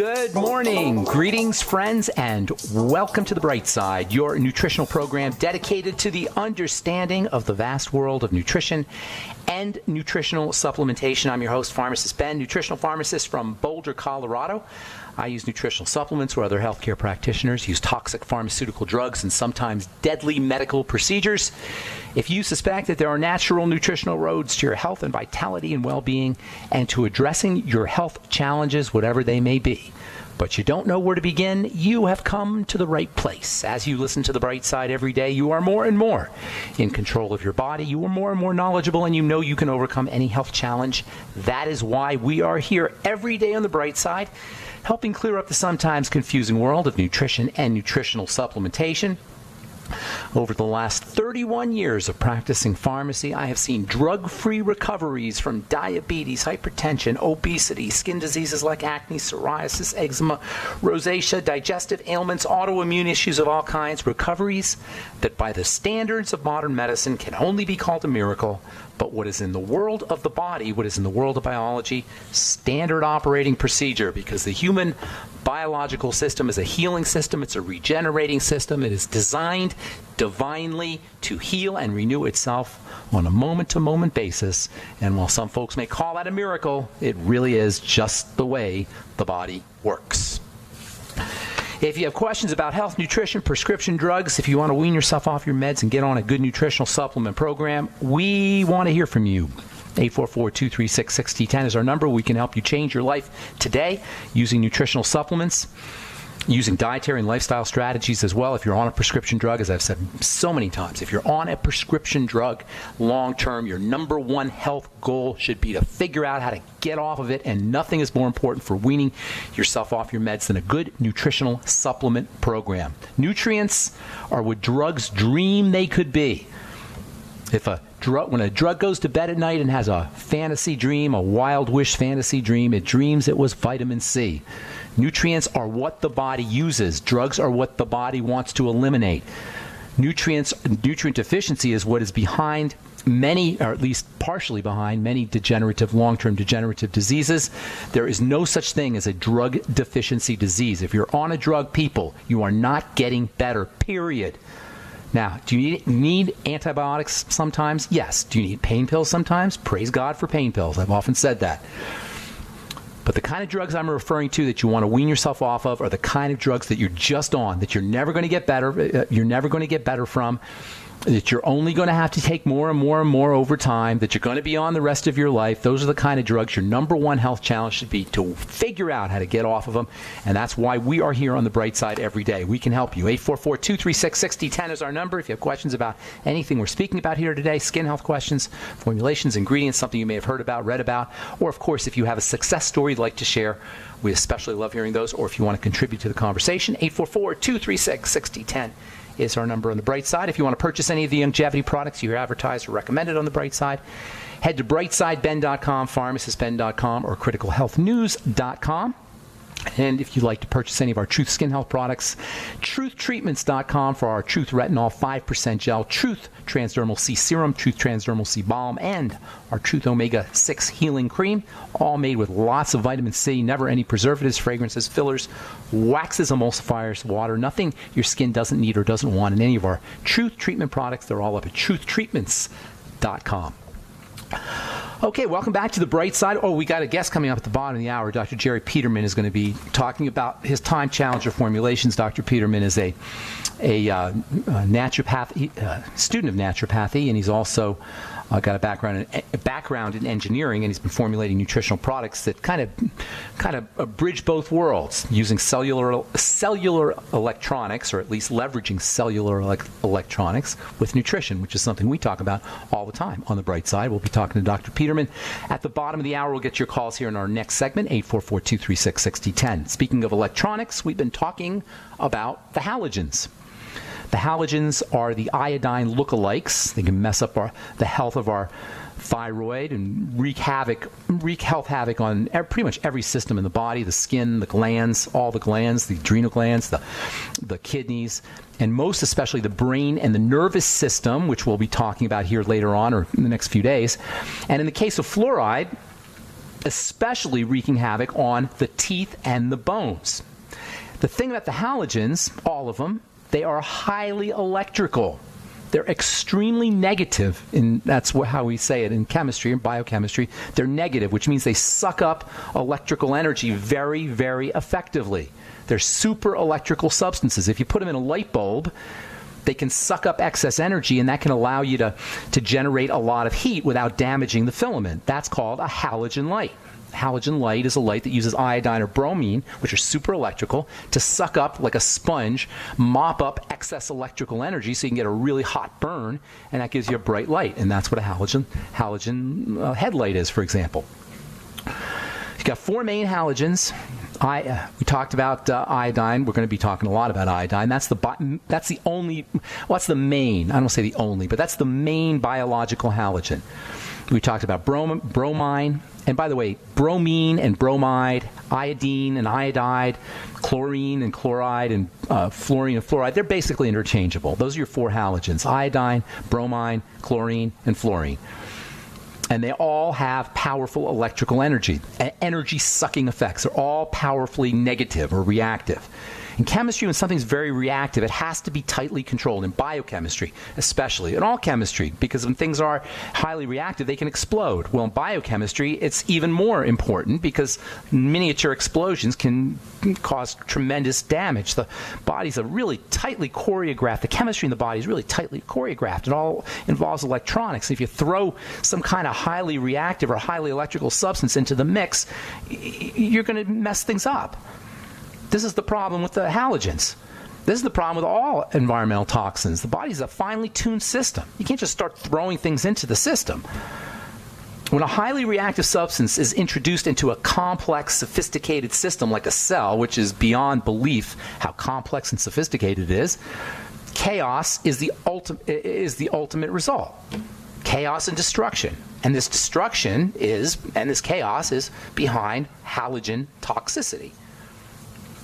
Good morning. Greetings, friends, and welcome to The Bright Side, your nutritional program dedicated to the understanding of the vast world of nutrition and nutritional supplementation. I'm your host, Pharmacist Ben, nutritional pharmacist from Boulder, Colorado. I use nutritional supplements where other healthcare practitioners use toxic pharmaceutical drugs and sometimes deadly medical procedures. If you suspect that there are natural nutritional roads to your health and vitality and well-being and to addressing your health challenges, whatever they may be, but you don't know where to begin, you have come to the right place. As you listen to The Bright Side every day, you are more and more in control of your body. You are more and more knowledgeable, and you know you can overcome any health challenge. That is why we are here every day on The Bright Side, helping clear up the sometimes confusing world of nutrition and nutritional supplementation. Over the last 31 years of practicing pharmacy, I have seen drug-free recoveries from diabetes, hypertension, obesity, skin diseases like acne, psoriasis, eczema, rosacea, digestive ailments, autoimmune issues of all kinds, recoveries that by the standards of modern medicine can only be called a miracle. But what is in the world of the body, what is in the world of biology, standard operating procedure, because the human biological system is a healing system, it's a regenerating system, it is designed divinely to heal and renew itself on a moment-to-moment basis. And while some folks may call that a miracle, it really is just the way the body works. If you have questions about health, nutrition, prescription drugs, if you want to wean yourself off your meds and get on a good nutritional supplement program, we want to hear from you. 844-236-6010 is our number. We can help you change your life today using nutritional supplements, using dietary and lifestyle strategies as well. If you're on a prescription drug, as I've said so many times, if you're on a prescription drug long-term, your number one health goal should be to figure out how to get off of it, and nothing is more important for weaning yourself off your meds than a good nutritional supplement program. Nutrients are what drugs dream they could be. When a drug goes to bed at night and has a fantasy dream, a wild wish fantasy dream, it dreams it was vitamin C. Nutrients are what the body uses. Drugs are what the body wants to eliminate. Nutrient deficiency is what is behind many, or at least partially behind, many long-term degenerative diseases. There is no such thing as a drug deficiency disease. If you're on a drug, people, you are not getting better, period. Now, do you need antibiotics sometimes? Yes. Do you need pain pills sometimes? Praise God for pain pills. I've often said that. But the kind of drugs I'm referring to that you want to wean yourself off of are the kind of drugs that you're just on, that you're never going to get better from, that you're only going to have to take more and more and more over time, that you're going to be on the rest of your life. Those are the kind of drugs your number one health challenge should be to figure out how to get off of them. And that's why we are here on The Bright Side every day. We can help you. 844-236-6010 is our number. If you have questions about anything we're speaking about here today, skin health questions, formulations, ingredients, something you may have heard about, read about, or of course, if you have a success story you'd like to share, we especially love hearing those. Or if you want to contribute to the conversation, 844-236-6010. is our number on The Bright Side. If you want to purchase any of the longevity products you hear advertised or recommended on The Bright Side, head to brightsideben.com, pharmacistben.com, or criticalhealthnews.com. And if you'd like to purchase any of our Truth Skin Health products, truthtreatments.com for our Truth Retinol 5% Gel, Truth Transdermal C Serum, Truth Transdermal C Balm, and our Truth Omega 6 Healing Cream, all made with lots of vitamin C, never any preservatives, fragrances, fillers, waxes, emulsifiers, water, nothing your skin doesn't need or doesn't want in any of our Truth Treatment products. They're all up at truthtreatments.com. Okay, welcome back to The Bright Side. Oh, we got a guest coming up at the bottom of the hour. Dr. Jerry Peterman is going to be talking about his Time Challenger formulations. Dr. Peterman is a naturopath, student of naturopathy, and he's also got a background in engineering, and he's been formulating nutritional products that kind of bridge both worlds, using cellular electronics, or at least leveraging cellular electronics with nutrition, which is something we talk about all the time on The Bright Side. We'll be talking to Dr. Peterman at the bottom of the hour. We'll get your calls here in our next segment, 844-236-6010. Speaking of electronics, we've been talking about the halogens. The halogens are the iodine lookalikes. They can mess up the health of our thyroid and wreak health havoc on pretty much every system in the body, the skin, the glands, all the glands, the adrenal glands, the kidneys, and most especially the brain and the nervous system, which we'll be talking about here later on or in the next few days. And in the case of fluoride, especially wreaking havoc on the teeth and the bones. The thing about the halogens, all of them, they are highly electrical. They're extremely negative, and that's how we say it in chemistry and biochemistry. They're negative, which means they suck up electrical energy very, very effectively. They're super electrical substances. If you put them in a light bulb, they can suck up excess energy, and that can allow you to generate a lot of heat without damaging the filament. That's called a halogen light. Halogen light is a light that uses iodine or bromine, which are super electrical, to suck up, like a sponge, mop up excess electrical energy so you can get a really hot burn, and that gives you a bright light. And that's what a halogen headlight is, for example. You've got four main halogens. We talked about iodine. We're going to be talking a lot about iodine. That's the only, well, that's the main, I don't say the only, but that's the main biological halogen. We talked about bromine. And by the way, bromine and bromide, iodine and iodide, chlorine and chloride, and fluorine and fluoride, they're basically interchangeable. Those are your four halogens: iodine, bromine, chlorine, and fluorine. And they all have powerful electrical energy, energy-sucking effects. They're all powerfully negative or reactive. In chemistry, when something's very reactive, it has to be tightly controlled. In biochemistry, especially. In all chemistry, because when things are highly reactive, they can explode. Well, in biochemistry, it's even more important because miniature explosions can cause tremendous damage. The body's a really tightly choreographed. The chemistry in the body is really tightly choreographed. It all involves electronics. If you throw some kind of highly reactive or highly electrical substance into the mix, you're going to mess things up. This is the problem with the halogens. This is the problem with all environmental toxins. The body's a finely tuned system. You can't just start throwing things into the system. When a highly reactive substance is introduced into a complex, sophisticated system like a cell, which is beyond belief how complex and sophisticated it is, chaos is the ultimate result. Chaos and destruction. And this destruction and this chaos is behind halogen toxicity,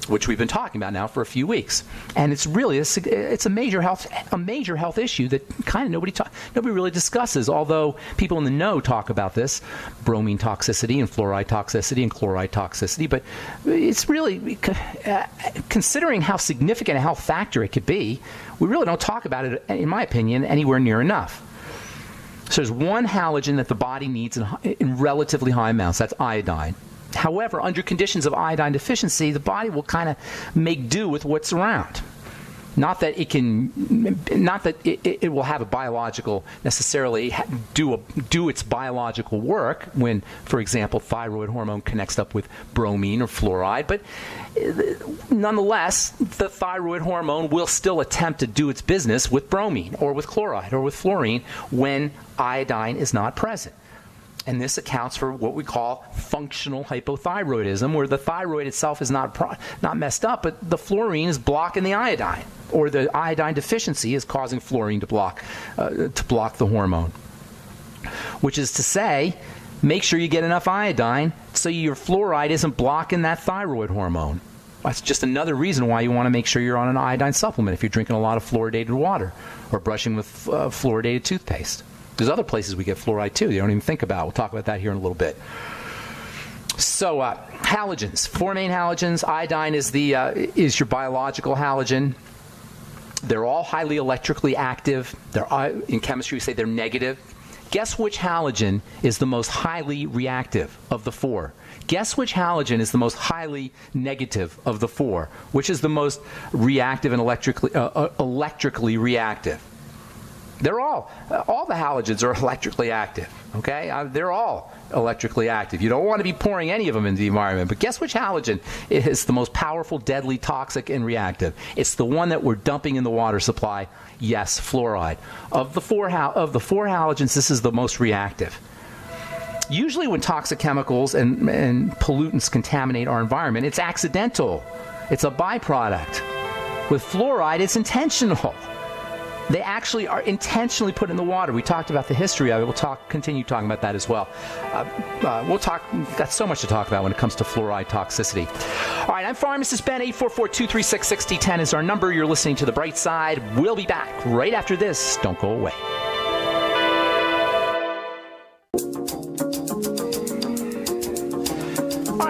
which we've been talking about now for a few weeks. And it's really it's a major health issue that kind of nobody really discusses, although people in the know talk about this, bromine toxicity and fluoride toxicity and chloride toxicity. But it's really, considering how significant a health factor it could be, we really don't talk about it, in my opinion, anywhere near enough. So there's one halogen that the body needs in relatively high amounts. That's iodine. However, under conditions of iodine deficiency, the body will kind of make do with what's around. Not that it will have a biological, necessarily do its biological work when, for example, thyroid hormone connects up with bromine or fluoride, but nonetheless, the thyroid hormone will still attempt to do its business with bromine or with chloride or with fluorine when iodine is not present. And this accounts for what we call functional hypothyroidism, where the thyroid itself is not messed up, but the fluorine is blocking the iodine, or the iodine deficiency is causing fluorine to block the hormone. Which is to say, make sure you get enough iodine so your fluoride isn't blocking that thyroid hormone. That's just another reason why you want to make sure you're on an iodine supplement if you're drinking a lot of fluoridated water or brushing with fluoridated toothpaste. There's other places we get fluoride too you don't even think about. We'll talk about that here in a little bit. So halogens, four main halogens. Iodine is your biological halogen. They're all highly electrically active. In chemistry we say they're negative. Guess which halogen is the most highly reactive of the four? Guess which halogen is the most highly negative of the four? Which is the most reactive and electrically reactive? They're all the halogens are electrically active, okay? They're all electrically active. You don't want to be pouring any of them into the environment, but guess which halogen is the most powerful, deadly, toxic, and reactive? It's the one that we're dumping in the water supply. Yes, fluoride. Of the four halogens, this is the most reactive. Usually when toxic chemicals and pollutants contaminate our environment, it's accidental. It's a byproduct. With fluoride, it's intentional. They actually are intentionally put in the water. We talked about the history of it. We'll continue talking about that as well. We've got so much to talk about when it comes to fluoride toxicity. All right, I'm Pharmacist Ben. 844-236-6010 is our number. You're listening to The Bright Side. We'll be back right after this. Don't go away.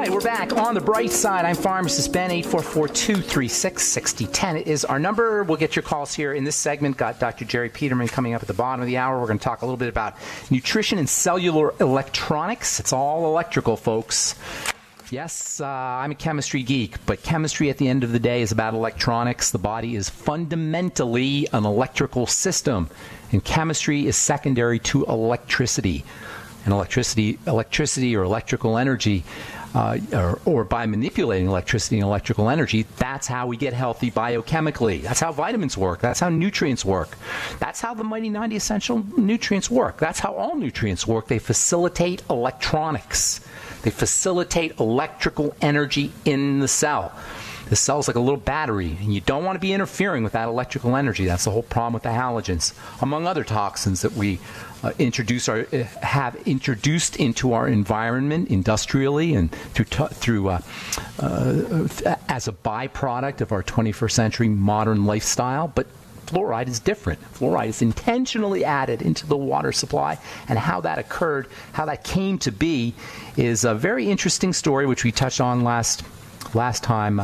right, we're back on the bright side. I'm Pharmacist Ben, 844-236-6010 is our number. We'll get your calls here in this segment. Got Dr. Jerry Peterman coming up at the bottom of the hour. We're going to talk a little bit about nutrition and cellular electronics. It's all electrical, folks. Yes, I'm a chemistry geek, but chemistry at the end of the day is about electronics. The body is fundamentally an electrical system, and chemistry is secondary to electricity. And electricity or electrical energy, or by manipulating electricity and electrical energy, that's how we get healthy biochemically. That's how vitamins work. That's how nutrients work. That's how the Mighty 90 essential nutrients work. That's how all nutrients work. They facilitate electronics. They facilitate electrical energy in the cell. The cell's like a little battery, and you don't want to be interfering with that electrical energy. That's the whole problem with the halogens, among other toxins that we have introduced into our environment industrially and through as a byproduct of our 21st century modern lifestyle. But fluoride is different. Fluoride is intentionally added into the water supply, and how that occurred, how that came to be, is a very interesting story, which we touched on last time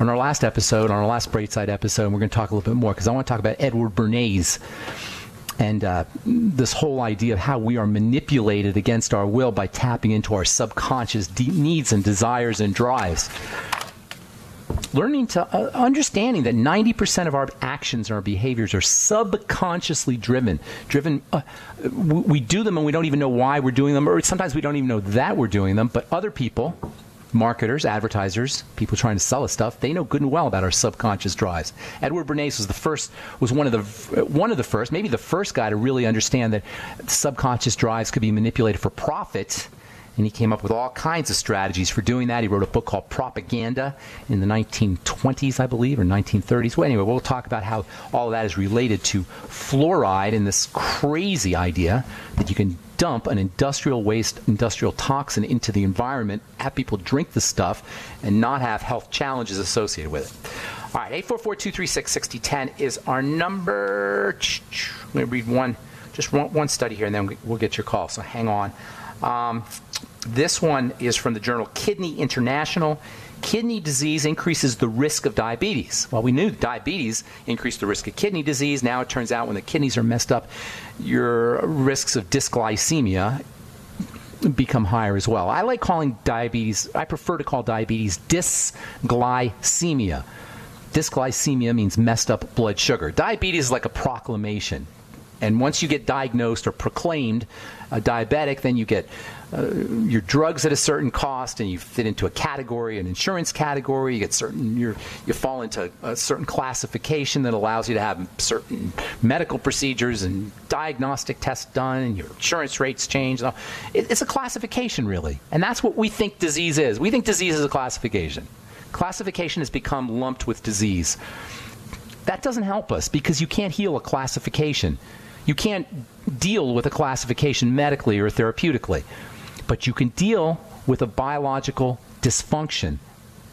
on our last episode, on our last Brightside episode. And we're going to talk a little bit more because I want to talk about Edward Bernays and this whole idea of how we are manipulated against our will by tapping into our subconscious deep needs and desires and drives. Learning to understanding that 90% of our actions and our behaviors are subconsciously driven. We do them and we don't even know why we're doing them, or sometimes we don't even know that we're doing them. But other people, marketers, advertisers, people trying to sell us stuff, they know good and well about our subconscious drives. Edward Bernays was one of the first, maybe the first guy to really understand that subconscious drives could be manipulated for profit. And he came up with all kinds of strategies for doing that. He wrote a book called Propaganda in the 1920s, I believe, or 1930s. Well, anyway, we'll talk about how all of that is related to fluoride and this crazy idea that you can dump an industrial toxin into the environment, have people drink the stuff, and not have health challenges associated with it. All right, 844-236-6010 is our number. I'm going to read one study here, and then we'll get your call, so hang on. This one is from the journal Kidney International. Kidney disease increases the risk of diabetes. Well, we knew diabetes increased the risk of kidney disease. Now it turns out when the kidneys are messed up, your risks of dysglycemia become higher as well. I prefer to call diabetes dysglycemia. Dysglycemia means messed up blood sugar. Diabetes is like a proclamation. And once you get diagnosed or proclaimed a diabetic, then you get your drugs at a certain cost, and you fit into a category, an insurance category. You get you fall into a certain classification that allows you to have certain medical procedures and diagnostic tests done, and your insurance rates change. It's a classification, really, and that's what we think disease is. We think disease is a classification. Classification has become lumped with disease. That doesn't help us because you can't heal a classification. You can't deal with a classification medically or therapeutically, but you can deal with a biological dysfunction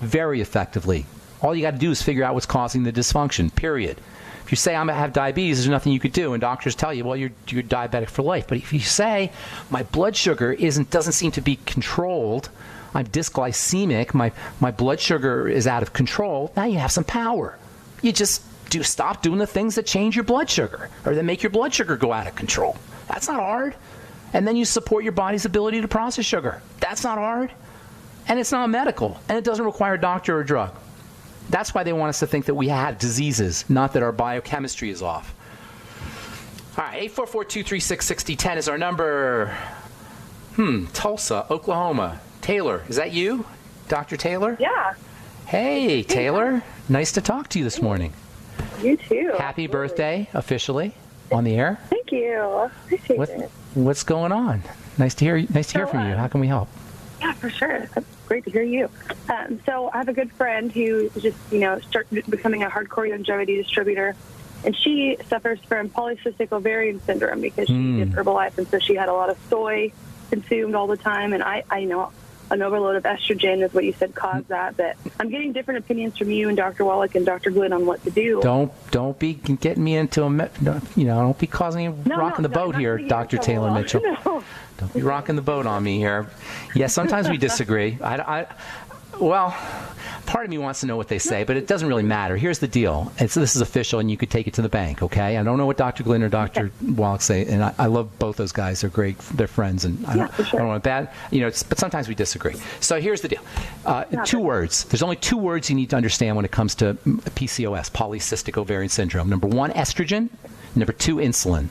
very effectively. All you got to do is figure out what's causing the dysfunction, period. If you say, I'm going to have diabetes, there's nothing you could do, and doctors tell you, well, you're diabetic for life. But if you say, my blood sugar doesn't seem to be controlled, I'm dysglycemic, my blood sugar is out of control, now you have some power. You just stop doing the things that change your blood sugar or that make your blood sugar go out of control. That's not hard. And then you support your body's ability to process sugar. That's not hard. And it's not medical. And it doesn't require a doctor or a drug. That's why they want us to think that we have diseases, not that our biochemistry is off. All right, 844-236-6010 is our number. Tulsa, Oklahoma. Taylor, is that you? Dr. Taylor? Yeah. Hey, Taylor. Nice to talk to you this morning. You too. Happy birthday, officially, on the air. Thank you. Appreciate it. What's going on? Nice to hear from you. How can we help? Yeah, for sure. That's great to hear you. So I have a good friend who just, started becoming a hardcore longevity distributor, and she suffers from polycystic ovarian syndrome because she did Herbalife, and so she had a lot of soy consumed all the time. And I know an overload of estrogen is what you said caused that. But I'm getting different opinions from you and Dr. Wallach and Dr. Glynn on what to do. Don't be getting me into don't be causing me rocking the boat here, Dr. Taylor Mitchell. No. Don't be rocking the boat on me here. Yeah, sometimes we disagree. Well, part of me wants to know what they say, but it doesn't really matter. Here's the deal. This is official, and you could take it to the bank, okay? I don't know what Dr. Glynn or Dr. Wallach say, and I love both those guys. They're great. They're friends, and I don't want bad, but sometimes we disagree. So here's the deal. 2 words. There's only 2 words you need to understand when it comes to PCOS, polycystic ovarian syndrome. Number 1, estrogen. Number 2, insulin.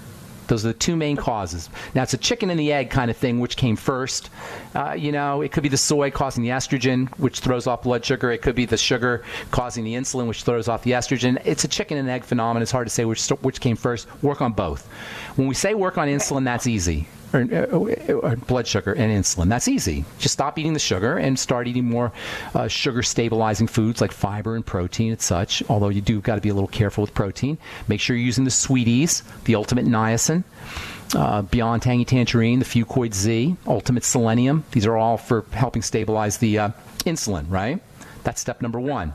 Those are the 2 main causes. Now, it's a chicken and the egg kind of thing, which came first. It could be the soy causing the estrogen, which throws off blood sugar. It could be the sugar causing the insulin, which throws off the estrogen. It's a chicken and egg phenomenon. It's hard to say which came first. Work on both. When we say work on insulin, that's easy. Or blood sugar and insulin. That's easy. Just stop eating the sugar and start eating more sugar-stabilizing foods like fiber and protein and such, although you do got to be a little careful with protein. Make sure you're using the Sweeties, the Ultimate Niacin, Beyond Tangy Tangerine, the Fucoid Z, Ultimate Selenium. These are all for helping stabilize the insulin, right? That's step number 1.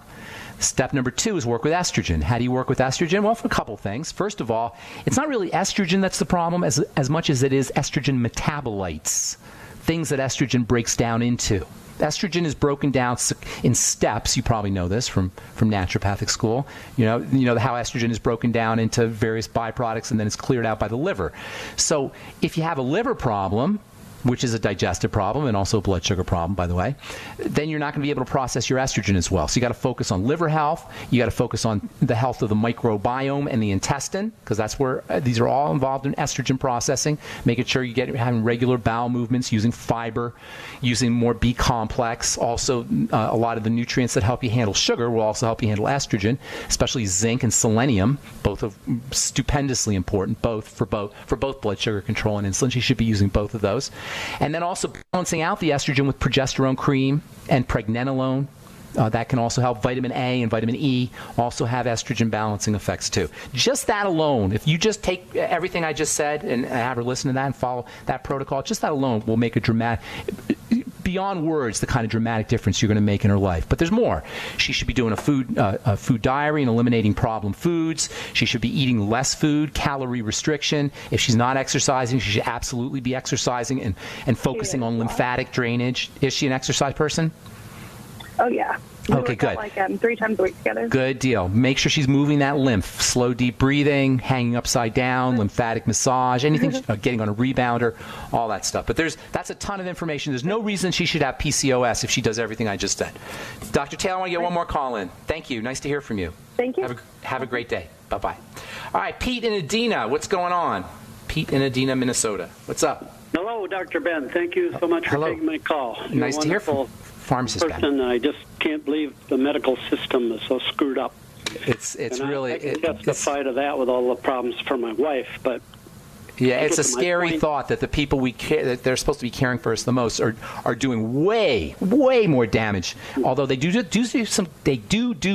Step number 2 is work with estrogen. How do you work with estrogen? Well, for a couple things. First of all, it's not really estrogen that's the problem as much as it is estrogen metabolites, things that estrogen breaks down into. Estrogen is broken down in steps. You probably know this from naturopathic school. You know how estrogen is broken down into various byproducts and then it's cleared out by the liver. So if you have a liver problem, which is a digestive problem and also a blood sugar problem, by the way, then you're not going to be able to process your estrogen as well. So you got to focus on liver health. You got to focus on the health of the microbiome and the intestine, because that's where these are all involved in estrogen processing. Making sure you having regular bowel movements, using fiber, using more B complex. Also, a lot of the nutrients that help you handle sugar will also help you handle estrogen, especially zinc and selenium, both of stupendously important, for both blood sugar control and insulin. You should be using both of those. And then also balancing out the estrogen with progesterone cream and pregnenolone. That can also help. Vitamin A and vitamin E also have estrogen balancing effects too. Just that alone, if you just take everything I just said and have her listen to that and follow that protocol, just that alone will make a dramatic, beyond words, the kind of dramatic difference you're going to make in her life. But there's more. She should be doing a food diary and eliminating problem foods. She should be eating less food, calorie restriction. If she's not exercising, she should absolutely be exercising and focusing on lymphatic drainage. Is she an exercise person? Oh, yeah. We Okay, good. Like 3 times a week together. Good deal. Make sure she's moving that lymph. Slow, deep breathing, hanging upside down, lymphatic massage, anything, getting on a rebounder, all that stuff. But that's a ton of information. There's no reason she should have PCOS if she does everything I just said. Dr. Taylor, I want to get one more call in. Thank you. Nice to hear from you. Thank you. Have a great day. Bye-bye. All right, Pete in Adena. What's going on? Pete in Adena, Minnesota. What's up? Hello, Dr. Ben. Thank you so much for taking my call. You're nice to hear from you. Pharmacist Ben. I just can't believe the medical system is so screwed up. It's really... I can testify to that with all the problems for my wife, but... Yeah, it's a scary thought that the people that they're supposed to be caring for us the most are doing way more damage. Although they do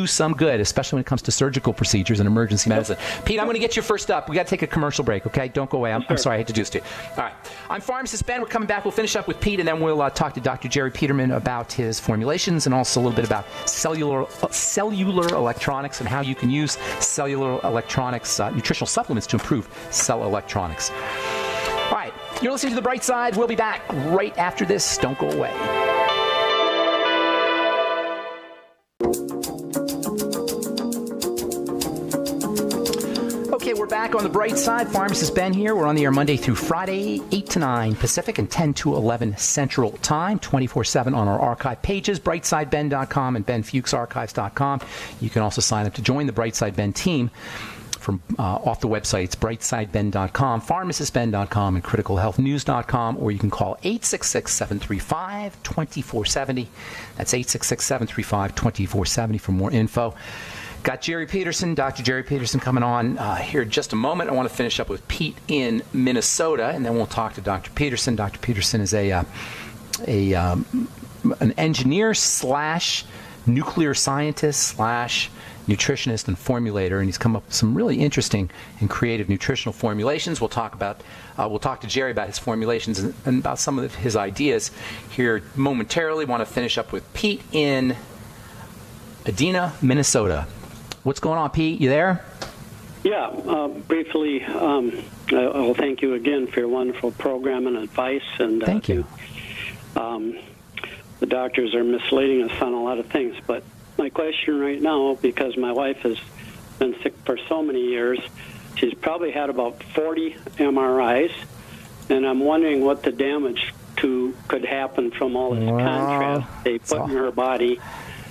some good, especially when it comes to surgical procedures and emergency medicine. Pete, I'm going to get you first up. We got to take a commercial break, okay? Don't go away. I'm sorry I had to do this to you. All right, I'm Pharmacist Ben. We're coming back. We'll finish up with Pete, and then we'll talk to Dr. Jerry Peterman about his formulations and also a little bit about cellular electronics and how you can use cellular electronics, nutritional supplements to improve cell electronics. All right, you're listening to The Bright Side. We'll be back right after this. Don't go away. Okay, we're back on The Bright Side. Pharmacist Ben here. We're on the air Monday through Friday, 8 to 9 Pacific and 10 to 11 Central Time, 24/7 on our archive pages, brightsideben.com and benfuchsarchives.com. You can also sign up to join the Brightside Ben team from off the websites, brightsideben.com, pharmacistben.com, and criticalhealthnews.com, or you can call 866-735-2470. That's 866-735-2470 for more info. Got Jerry Peterson, Dr. Jerry Peterson coming on here in just a moment. I want to finish up with Pete in Minnesota, and then we'll talk to Dr. Peterson. Dr. Peterson is an engineer / nuclear scientist / nutritionist and formulator, and he's come up with some really interesting and creative nutritional formulations. We'll talk to Jerry about his formulations and about some of his ideas here momentarily. Want to finish up with Pete in Edina, Minnesota. What's going on, Pete? You there? Yeah, briefly, I'll thank you again for your wonderful program and advice. And thank you. The doctors are misleading us on a lot of things, but my question right now, because my wife has been sick for so many years, she's probably had about 40 MRIs, and I'm wondering what the damage could happen from all this contrast they put in her body.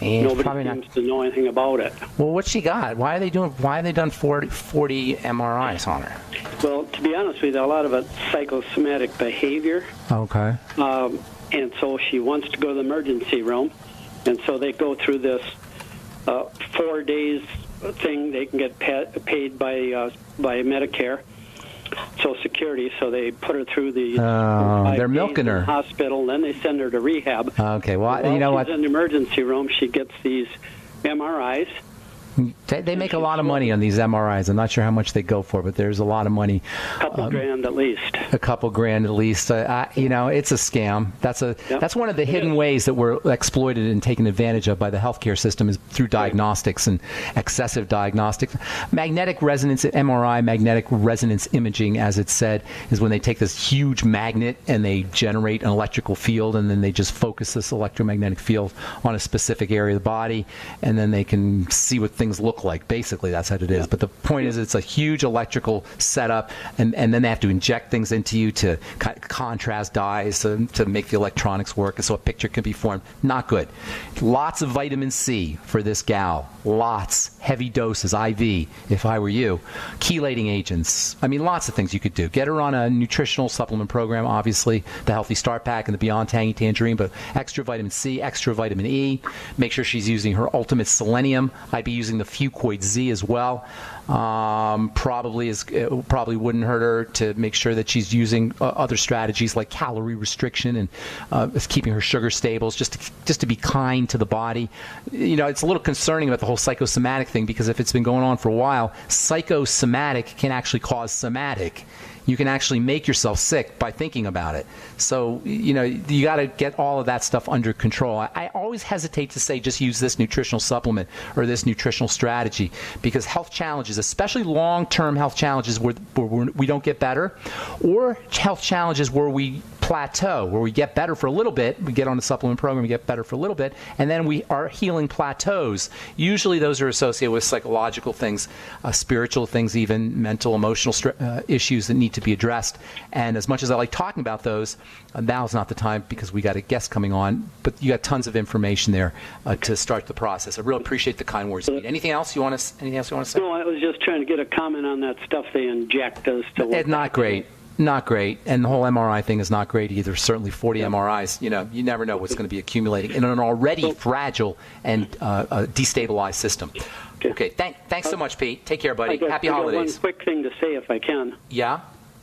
Nobody seems to know anything about it. Well, what's she got? Why have they done 40 MRIs on her? Well, to be honest with you, a lot of it's psychosomatic behavior. Okay. And so she wants to go to the emergency room, and so they go through this 4 days thing. They can get paid by Medicare, Social Security. So they put her through the they're milking her hospital. Then they send her to rehab. Okay, well, you know what? In the emergency room, she gets these MRIs. They make a lot of money on these MRIs. I'm not sure how much they go for, but there's a lot of money. A couple grand at least. A couple grand at least. It's a scam. That's one of the hidden ways that we're exploited and taken advantage of by the healthcare system is through diagnostics and excessive diagnostics. Magnetic resonance MRI, magnetic resonance imaging, as it's said, is when they take this huge magnet and they generate an electrical field, and then they just focus this electromagnetic field on a specific area of the body, and then they can see what things look like. Basically, that's what it is. But the point is, it's a huge electrical setup, and then they have to inject things into you to contrast dyes to make the electronics work, and so a picture can be formed. Not good. Lots of vitamin C for this gal. Lots. Heavy doses, IV, if I were you. Chelating agents. I mean, lots of things you could do. Get her on a nutritional supplement program, obviously, the Healthy Start Pack and the Beyond Tangy Tangerine, but extra vitamin C, extra vitamin E. Make sure she's using her Ultimate Selenium. I'd be using the Fuchs Z as well. Probably wouldn't hurt her to make sure that she's using other strategies like calorie restriction and keeping her sugar stables, just to be kind to the body. It's a little concerning about the whole psychosomatic thing, because if it's been going on for a while, psychosomatic can actually cause somatic. You can actually make yourself sick by thinking about it. So, you got to get all of that stuff under control. I always hesitate to say just use this nutritional supplement or this nutritional strategy, because health challenges, especially long-term health challenges where we don't get better, or health challenges where we plateau, where we get better for a little bit, we get on a supplement program, we get better for a little bit, and then our healing plateaus. Usually those are associated with psychological things, spiritual things, even mental, emotional issues that need to be addressed. And as much as I like talking about those, now's not the time, because we got a guest coming on, but you got tons of information there to start the process. I really appreciate the kind words. Anything else you want to say? No, I was just trying to get a comment on that stuff they inject as to It's not great. Not great. And the whole MRI thing is not great either. Certainly 40 MRIs, you never know what's going to be accumulating in an already fragile and destabilized system. Okay. Thanks so much, Pete. Take care, buddy. Happy holidays. I got one quick thing to say, if I can. Yeah?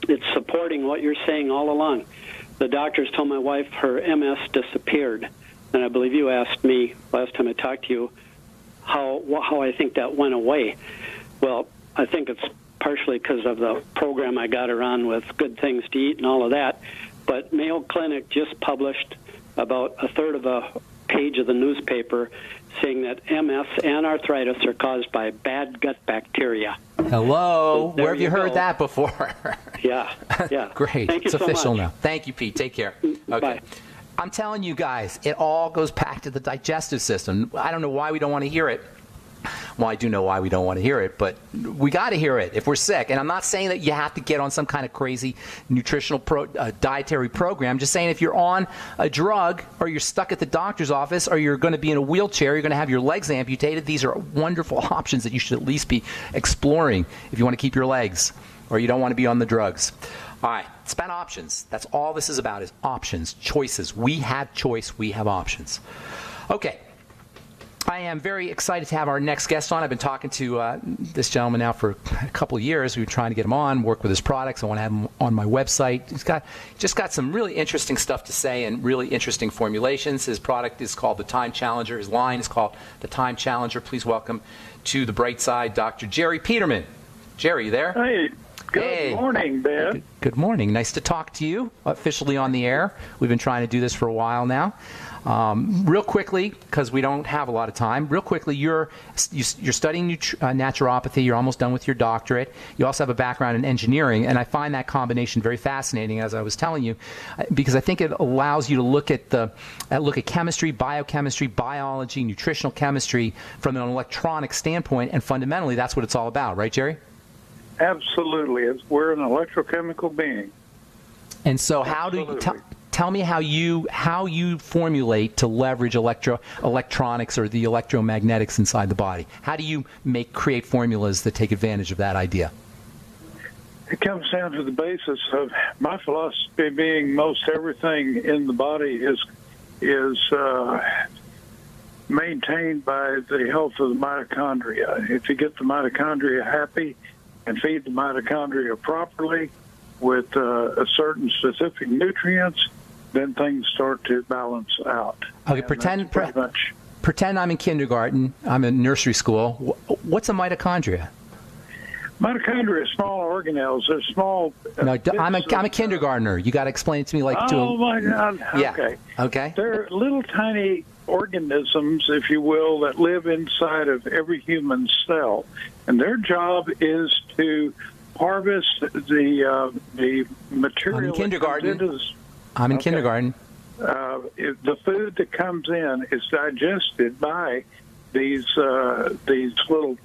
It's supporting what you're saying all along. The doctors told my wife her MS disappeared. And I believe you asked me last time I talked to you how I think that went away. Well, I think it's partially because of the program I got her on with Good Things to Eat and all of that. But Mayo Clinic just published about a third of a page of the newspaper saying that MS and arthritis are caused by bad gut bacteria. Hello. So where have you heard that before? Yeah. Great. Thank you it's so official much. now. Thank you, Pete. Take care. Okay. Bye. I'm telling you guys, it all goes back to the digestive system. I don't know why we don't want to hear it. Well, I do know why we don't want to hear it, but we got to hear it if we're sick. And I'm not saying that you have to get on some kind of crazy nutritional dietary program. I'm just saying if you're on a drug, or you're stuck at the doctor's office, or you're going to be in a wheelchair, you're going to have your legs amputated, these are wonderful options that you should at least be exploring if you want to keep your legs, or you don't want to be on the drugs. All right, it's about options. That's all this is about, is options, choices. We have choice. We have options. Okay. I am very excited to have our next guest on. I've been talking to this gentleman now for a couple of years. We've been trying to get him on, work with his products. I want to have him on my website. He's just got some really interesting stuff to say and really interesting formulations. His product is called the Time Challenger. His line is called the Time Challenger. Please welcome to the bright side, Dr. Jerry Peterman. Jerry, you there? Hey, good morning, Ben. Good morning. Nice to talk to you, officially on the air. We've been trying to do this for a while now. Real quickly, because we don't have a lot of time, real quickly, you're studying naturopathy. You're almost done with your doctorate. You also have a background in engineering, and I find that combination very fascinating, as I was telling you, because I think it allows you to look at chemistry, biochemistry, biology, nutritional chemistry from an electronic standpoint, and fundamentally, that's what it's all about, right, Jerry? Absolutely. We're an electrochemical being. And so, how do you tell me how you formulate to leverage electronics or the electromagnetics inside the body? How do you create formulas that take advantage of that idea? It comes down to the basis of my philosophy being most everything in the body is maintained by the health of the mitochondria. If you get the mitochondria happy and feed the mitochondria properly with a certain specific nutrients, then things start to balance out. Okay, pretend I'm in kindergarten. I'm in nursery school. What's a mitochondria? Mitochondria are small organelles. They're small. No, I'm a kindergartner. You got to explain it to me like to. Oh my God! Yeah. Okay. Okay. They're little tiny organisms, if you will, that live inside of every human cell, and their job is to harvest the material. I'm in kindergarten. I'm in kindergarten. The food that comes in is digested by these little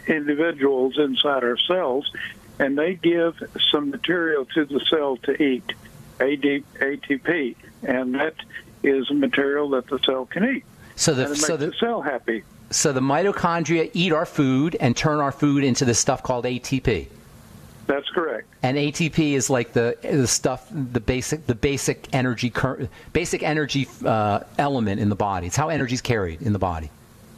individuals inside our cells, and they give some material to the cell to eat, ATP, and that is a material that the cell can eat. So and it makes the cell happy. So the mitochondria eat our food and turn our food into this stuff called ATP. That's correct. And ATP is like the stuff, the basic energy element in the body. It's how energy is carried in the body.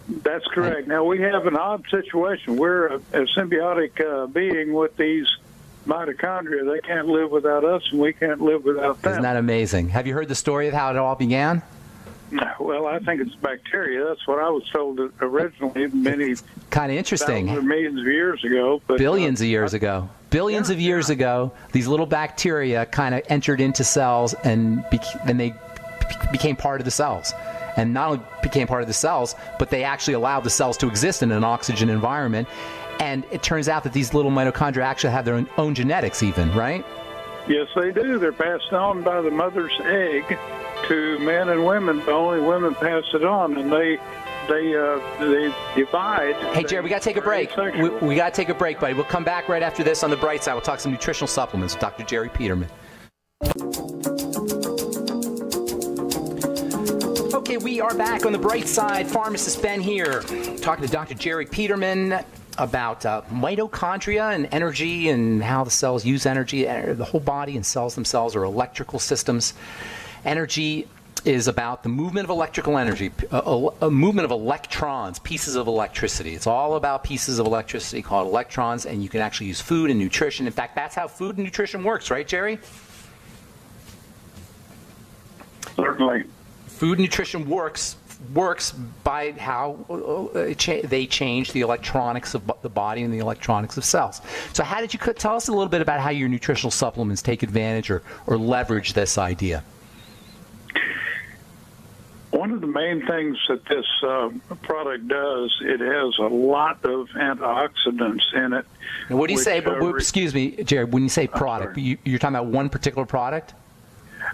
That's correct. Now we have an odd situation. We're a symbiotic being with these mitochondria. They can't live without us, and we can't live without them. Isn't that amazing? Have you heard the story of how it all began? Well, I think it's bacteria. That's what I was told originally, many kind of interesting. Millions of years ago, but billions of years ago. Billions of years ago, these little bacteria kind of entered into cells, and they became part of the cells. And not only became part of the cells, but they actually allowed the cells to exist in an oxygen environment. And it turns out that these little mitochondria actually have their own genetics, even, right? Yes, they do. They're passed on by the mother's egg to men and women, but only women pass it on, and they divide. Hey, Jerry, we got to take a break. We got to take a break, buddy. We'll come back right after this on the bright side. We'll talk some nutritional supplements with Dr. Jerry Peterman. Okay, we are back on the bright side. Pharmacist Ben here, talking to Dr. Jerry Peterman about mitochondria and energy and how the cells use energy. The whole body and cells themselves are electrical systems. Energy is about the movement of electrical energy, a movement of electrons, pieces of electricity. It's all about pieces of electricity called electrons, and you can actually use food and nutrition. In fact, that's how food and nutrition works, right, Jerry? Certainly. Food and nutrition works by how they change the electronics of the body and the electronics of cells. So how did you tell us a little bit about how your nutritional supplements take advantage or leverage this idea? One of the main things that this product does, it has a lot of antioxidants in it. And what do you say? Excuse me, Jerry. When you say product, you're talking about one particular product?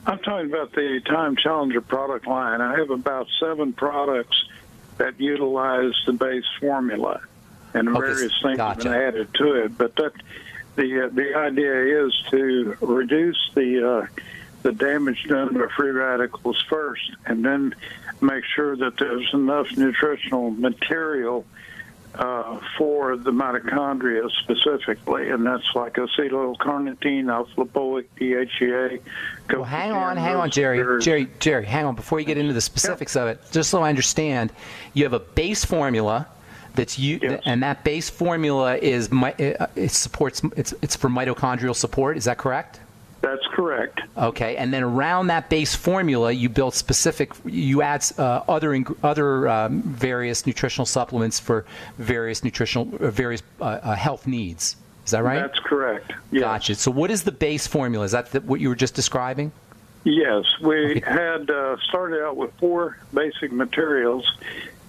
I'm talking about the Time Challenger product line. I have about 7 products that utilize the base formula, and various things have been added to it. But the idea is to reduce the damage done by free radicals first, and then make sure that there's enough nutritional material for the mitochondria specifically, and that's like acetyl-L-carnitine, alpha-lipoic, DHEA. Well, hang on, Jerry. Jerry, hang on. Before you get into the specifics of it, just so I understand, you have a base formula that's and that base formula is it's for mitochondrial support. Is that correct? That's correct. Okay, and then around that base formula, you build you add other various nutritional supplements for various health needs. Is that right? That's correct. Yes. Gotcha. So what is the base formula? Is that what you were just describing? Yes, we had started out with 4 basic materials: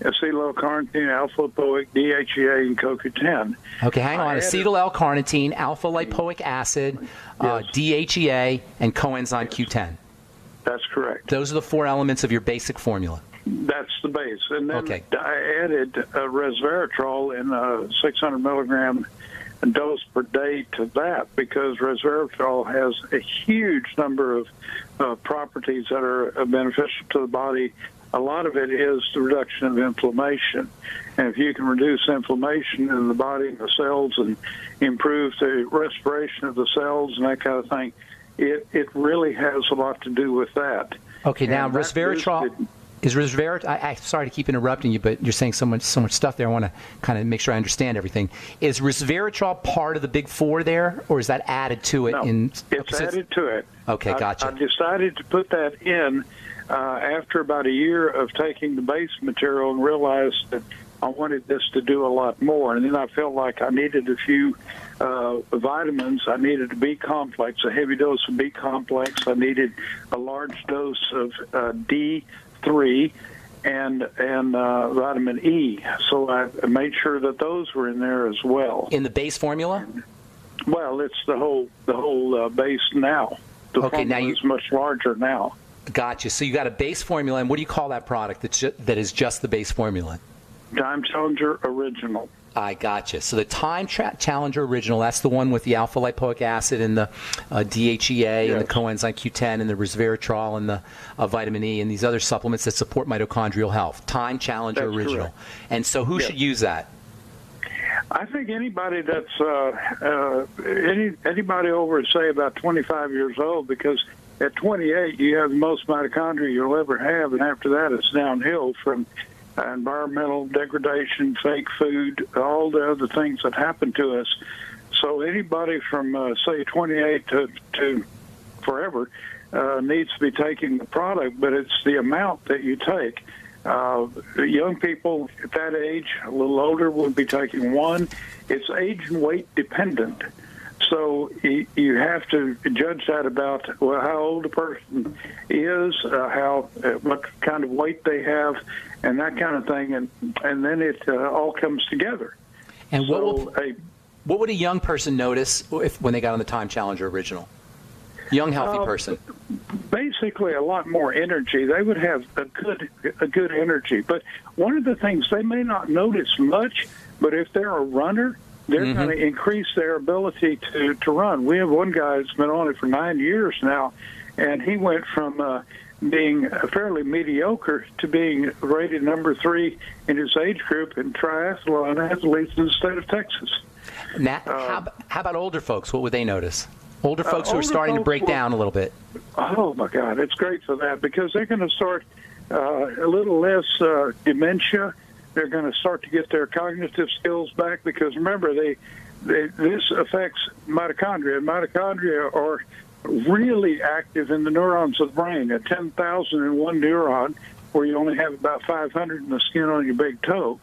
acetyl-L-carnitine, alpha-lipoic, DHEA, and CoQ10. Okay, hang on. Acetyl-L-carnitine, alpha-lipoic acid, DHEA, and coenzyme Q10. That's correct. Those are the 4 elements of your basic formula. That's the base. And then I added resveratrol in a 600 milligram dose per day to that, because resveratrol has a huge number of properties that are beneficial to the body. A lot of it is the reduction of inflammation. And if you can reduce inflammation in the body and the cells and improve the respiration of the cells and that kind of thing, it really has a lot to do with that. Okay, now resveratrol... Is resveratrol? I'm sorry to keep interrupting you, but you're saying so much stuff there. I want to kind of make sure I understand everything. Is resveratrol part of the big 4 there, or is that added to it? No, it's added to it. Okay, gotcha. I decided to put that in after about a year of taking the base material and realized that I wanted this to do a lot more. And then I felt like I needed a few vitamins. I needed a B complex, a heavy dose of B complex. I needed a large dose of D3 and vitamin E. So I made sure that those were in there as well. In the base formula? Well, it's the whole base now. The formula is much larger now. Gotcha. So you got a base formula, and what do you call that product that is just the base formula? Time Challenger Original. I gotcha. So the Time Challenger Original, that's the one with the alpha-lipoic acid and the DHEA and the coenzyme Q10 and the resveratrol and the vitamin E and these other supplements that support mitochondrial health. Time Challenger Original. Correct. And so who should use that? I think anybody that's anybody over, say, about 25 years old, because at 28 you have the most mitochondria you'll ever have, and after that it's downhill from environmental degradation, fake food, all the other things that happen to us. So anybody from, say, 28 to forever needs to be taking the product, but it's the amount that you take. Young people at that age, a little older, will be taking 1. It's age and weight dependent. So you have to judge that about how old a person is, what kind of weight they have, and that kind of thing, and then it all comes together. And what would a young person notice when they got on the Time Challenger Original? Young, healthy person. Basically, a lot more energy. They would have a good energy. But one of the things they may not notice much, but if they're a runner, they're going to increase their ability to run. We have one guy that's been on it for 9 years now, and he went from being fairly mediocre to being rated number 3 in his age group in triathlon athletes in the state of Texas. Now, how about older folks? What would they notice? Older folks who are starting to break down a little bit. Oh, my God. It's great for that, because they're going to start a little less dementia. They're going to start to get their cognitive skills back, because, remember, this affects mitochondria. Mitochondria are really active in the neurons of the brain. At 10,000 in one neuron, where you only have about 500 in the skin on your big toe.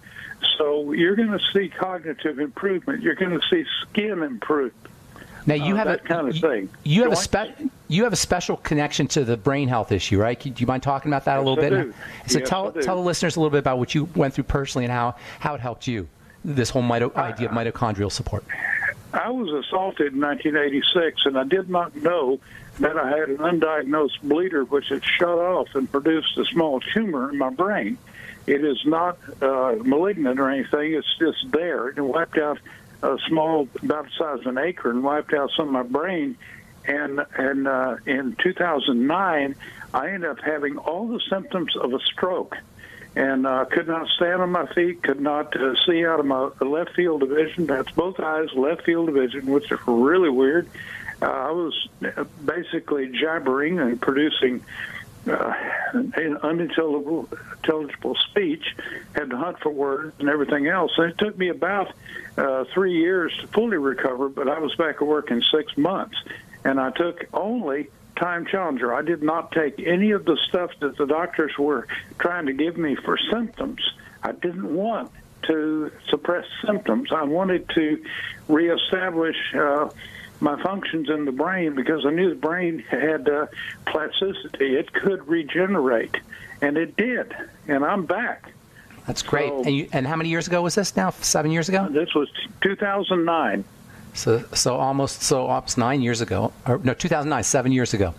So you're going to see cognitive improvement. You're going to see skin improve. Now you have that kind of thing. You have a special connection to the brain health issue, right? Do you mind talking about that a little bit? I do. So tell the listeners a little bit about what you went through personally and how it helped you. This whole idea of mitochondrial support. I was assaulted in 1986, and I did not know that I had an undiagnosed bleeder, which had shut off and produced a small tumor in my brain. It is not malignant or anything. It's just there. It wiped out a small, about the size of an acre, and wiped out some of my brain. And in 2009, I ended up having all the symptoms of a stroke. and could not stand on my feet, could not see out of my left field of vision. That's both eyes, left field of vision, which is really weird. I was basically jabbering and producing unintelligible speech, had to hunt for words and everything else. And it took me about 3 years to fully recover, but I was back at work in 6 months. And I took only Time Challenger. I did not take any of the stuff that the doctors were trying to give me for symptoms. I didn't want to suppress symptoms. I wanted to reestablish my functions in the brain, because I knew the brain had plasticity. It could regenerate, and it did. And I'm back. That's great. So, and how many years ago was this now? 7 years ago? This was 2009. So almost 9 years ago, or no, 2009, 7 years ago.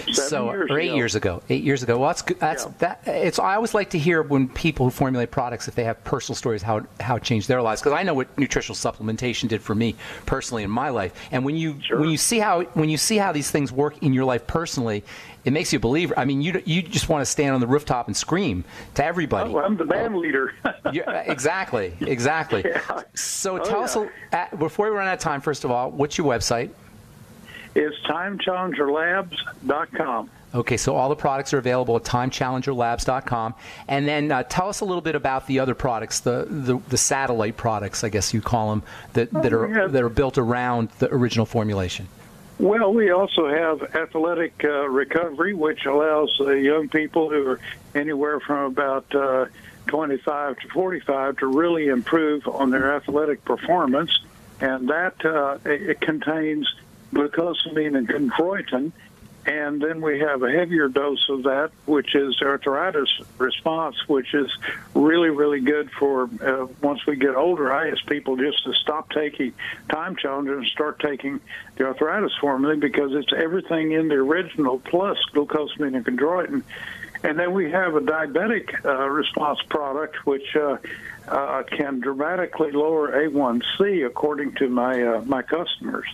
8 years ago. 8 years ago. Well, that's good. I always like to hear when people who formulate products, if they have personal stories, how it changed their lives, because I know what nutritional supplementation did for me personally in my life. And when you see how these things work in your life personally, it makes you a believer. I mean, you just want to stand on the rooftop and scream to everybody. Oh, I'm the band leader. Exactly. Yeah. So tell us, before we run out of time, first of all, what's your website? It's timechallengerlabs.com. Okay, so all the products are available at timechallengerlabs.com. And then tell us a little bit about the other products, the satellite products, I guess you call them, that are built around the original formulation. Well, we also have athletic recovery, which allows young people who are anywhere from about 25 to 45 to really improve on their athletic performance. And that it contains glucosamine and chondroitin. And then we have a heavier dose of that, which is arthritis response, which is really, really good for once we get older. I ask people just to stop taking Time Challenger and start taking the arthritis formula, because it's everything in the original plus glucosamine and chondroitin. And then we have a diabetic response product, which can dramatically lower A1C, according to my customers.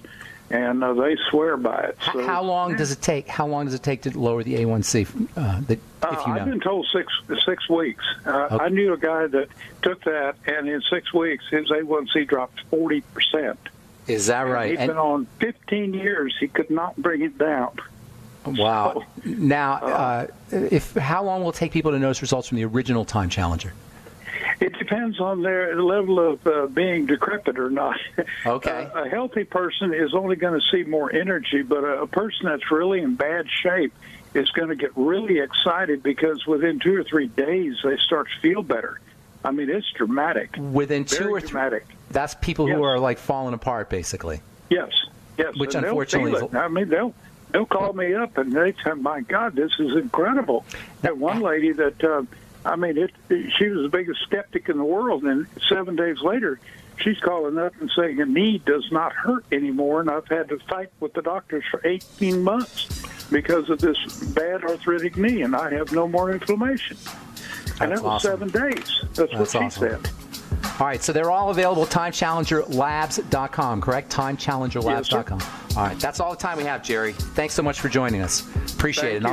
And they swear by it. So, how long does it take? How long does it take to lower the A1C? If you know. I've been told 6 weeks. Okay. I knew a guy that took that, and in 6 weeks, his A1C dropped 40%. Is that right? He's been on 15 years. He could not bring it down. Wow. So, now, how long will it take people to notice results from the original Time Challenger? It depends on their level of being decrepit or not. Okay. A healthy person is only going to see more energy, but a person that's really in bad shape is going to get really excited, because within 2 or 3 days they start to feel better. I mean, it's dramatic. Within 2 or 3. Dramatic. That's people who are like falling apart, basically. Yes. Which and unfortunately is. I mean, they'll call me up and they say, "My God, this is incredible." That one lady that. She was the biggest skeptic in the world, and 7 days later, she's calling up and saying a knee does not hurt anymore, and I've had to fight with the doctors for 18 months because of this bad arthritic knee, and I have no more inflammation. And that was awesome. 7 days. That's what she said. All right, so they're all available at timechallengerlabs.com, correct? Timechallengerlabs.com. Yes, all right, that's all the time we have, Jerry. Thanks so much for joining us. Appreciate it.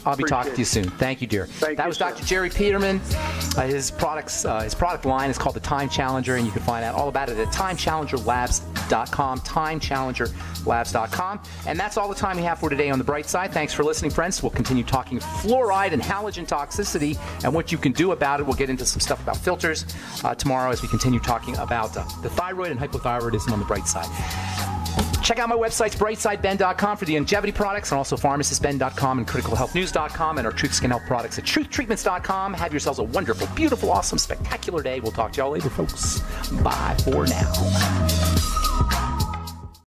I'll be talking to you soon. Thank you, dear. That was Dr. Jerry Peterman. His product line is called the Time Challenger, and you can find out all about it at timechallengerlabs.com, timechallengerlabs.com. And that's all the time we have for today on The Bright Side. Thanks for listening, friends. We'll continue talking fluoride and halogen toxicity and what you can do about it. We'll get into some stuff about filters tomorrow as we continue talking about the thyroid and hypothyroidism on The Bright Side. Check out my websites, brightsideben.com for the longevity products, and also pharmacistben.com and criticalhealthnews.com, and our Truth Skin Health products at truthtreatments.com. Have yourselves a wonderful, beautiful, awesome, spectacular day. We'll talk to y'all later, folks. Bye for now.